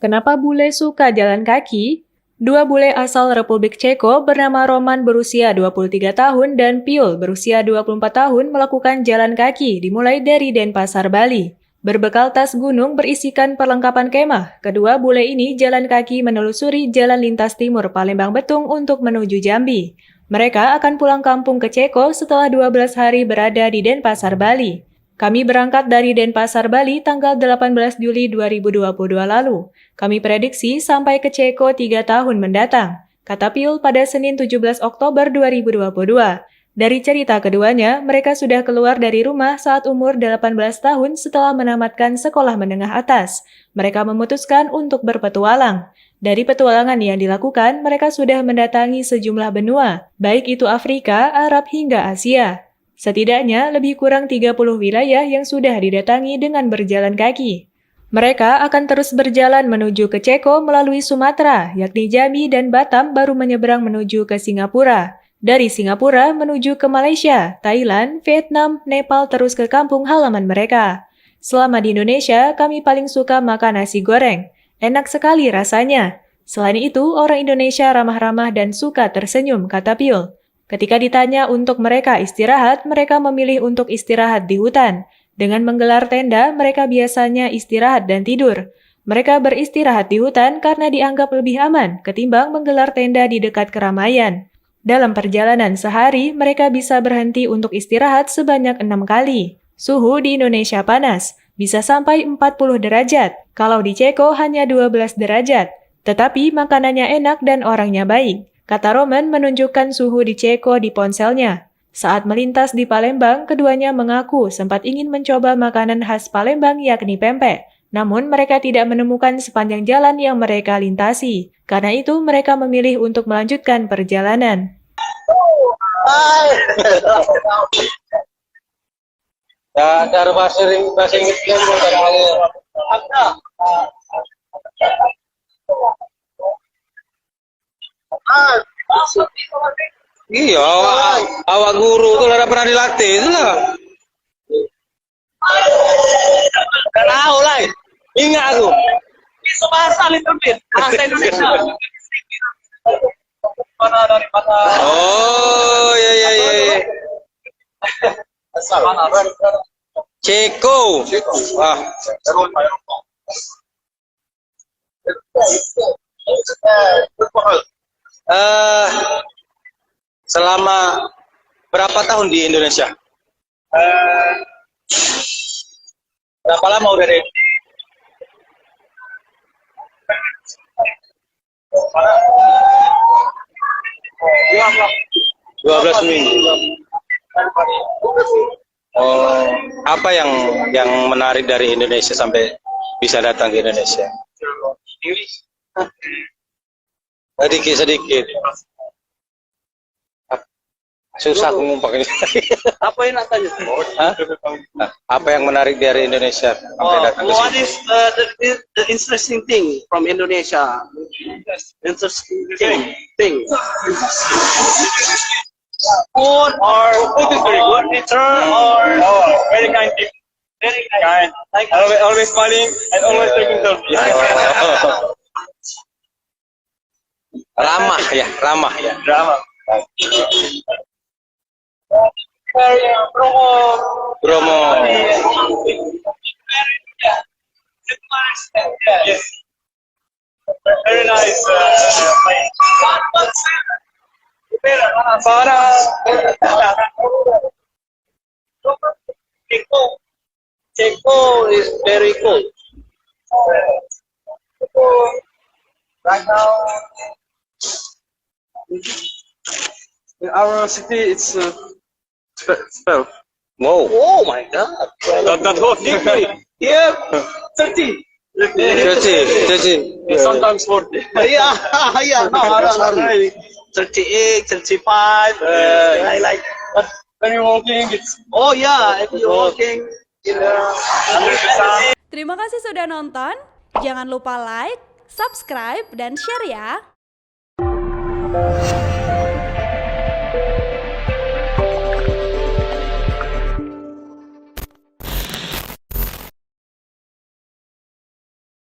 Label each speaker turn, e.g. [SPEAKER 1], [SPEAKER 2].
[SPEAKER 1] Kenapa bule suka jalan kaki? Dua bule asal Republik Ceko bernama Roman berusia 23 tahun dan Piul berusia 24 tahun melakukan jalan kaki dimulai dari Denpasar, Bali. Berbekal tas gunung berisikan perlengkapan kemah, kedua bule ini jalan kaki menelusuri jalan lintas timur Palembang Betung untuk menuju Jambi. Mereka akan pulang kampung ke Ceko setelah 12 hari berada di Denpasar, Bali. Kami berangkat dari Denpasar, Bali tanggal 18 Juli 2022 lalu. Kami prediksi sampai ke Ceko 3 tahun mendatang, kata Piul pada Senin 17 Oktober 2022. Dari cerita keduanya, mereka sudah keluar dari rumah saat umur 18 tahun setelah menamatkan sekolah menengah atas. Mereka memutuskan untuk berpetualang. Dari petualangan yang dilakukan, mereka sudah mendatangi sejumlah benua, baik itu Afrika, Arab hingga Asia. Setidaknya lebih kurang 30 wilayah yang sudah didatangi dengan berjalan kaki. Mereka akan terus berjalan menuju ke Ceko melalui Sumatera, yakni Jambi dan Batam baru menyeberang menuju ke Singapura. Dari Singapura menuju ke Malaysia, Thailand, Vietnam, Nepal terus ke kampung halaman mereka. Selama di Indonesia, kami paling suka makan nasi goreng. Enak sekali rasanya. Selain itu, orang Indonesia ramah-ramah dan suka tersenyum, kata Piul. Ketika ditanya untuk mereka istirahat, mereka memilih untuk istirahat di hutan. Dengan menggelar tenda, mereka biasanya istirahat dan tidur. Mereka beristirahat di hutan karena dianggap lebih aman ketimbang menggelar tenda di dekat keramaian. Dalam perjalanan sehari, mereka bisa berhenti untuk istirahat sebanyak 6 kali. Suhu di Indonesia panas, bisa sampai 40 derajat. Kalau di Ceko hanya 12 derajat. Tetapi makanannya enak dan orangnya baik. Kata Roman menunjukkan suhu di Ceko di ponselnya. Saat melintas di Palembang, keduanya mengaku sempat ingin mencoba makanan khas Palembang yakni pempek. Namun mereka tidak menemukan sepanjang jalan yang mereka lintasi. Karena itu mereka memilih untuk melanjutkan perjalanan.
[SPEAKER 2] Iya, awak guru tuh udah pernah dilatih itu lah. Gak tahu lah, ingat aku. Bisa bahasa little bit, bahasa Indonesia. Oh, iya. Ceko. Wah. Selama berapa tahun di Indonesia? Berapa lama udah di 12 minggu. Oh, apa yang menarik dari Indonesia sampai bisa datang ke Indonesia? Sedikit. Susah aku ngumpulnya.
[SPEAKER 3] Apa yang nak tanya?
[SPEAKER 2] Apa yang menarik dari Indonesia sampai datang ke
[SPEAKER 3] What
[SPEAKER 2] sini?
[SPEAKER 3] is the interesting thing from Indonesia? Interesting thing. Food is very good. Nature or
[SPEAKER 4] Very kind people.
[SPEAKER 3] very kind. Like
[SPEAKER 4] Always smiling and always taking selfies.
[SPEAKER 2] Ramah ya.
[SPEAKER 4] Drama.
[SPEAKER 2] Bromo.
[SPEAKER 4] Yes. Very nice.
[SPEAKER 3] Ceko is very cool.
[SPEAKER 4] Right now, in our city, it's spell.
[SPEAKER 2] Wow.
[SPEAKER 3] Oh my God!
[SPEAKER 4] That whole thing. Yeah, 30.
[SPEAKER 2] Cuci.
[SPEAKER 4] Sometimes 40.
[SPEAKER 3] Yeah. No, 38, 35. I like.
[SPEAKER 4] But when you're walking, it's
[SPEAKER 3] Oh yeah, if you're walking in the
[SPEAKER 4] 100%.
[SPEAKER 5] Terima kasih sudah nonton. Jangan lupa like, subscribe, dan share ya.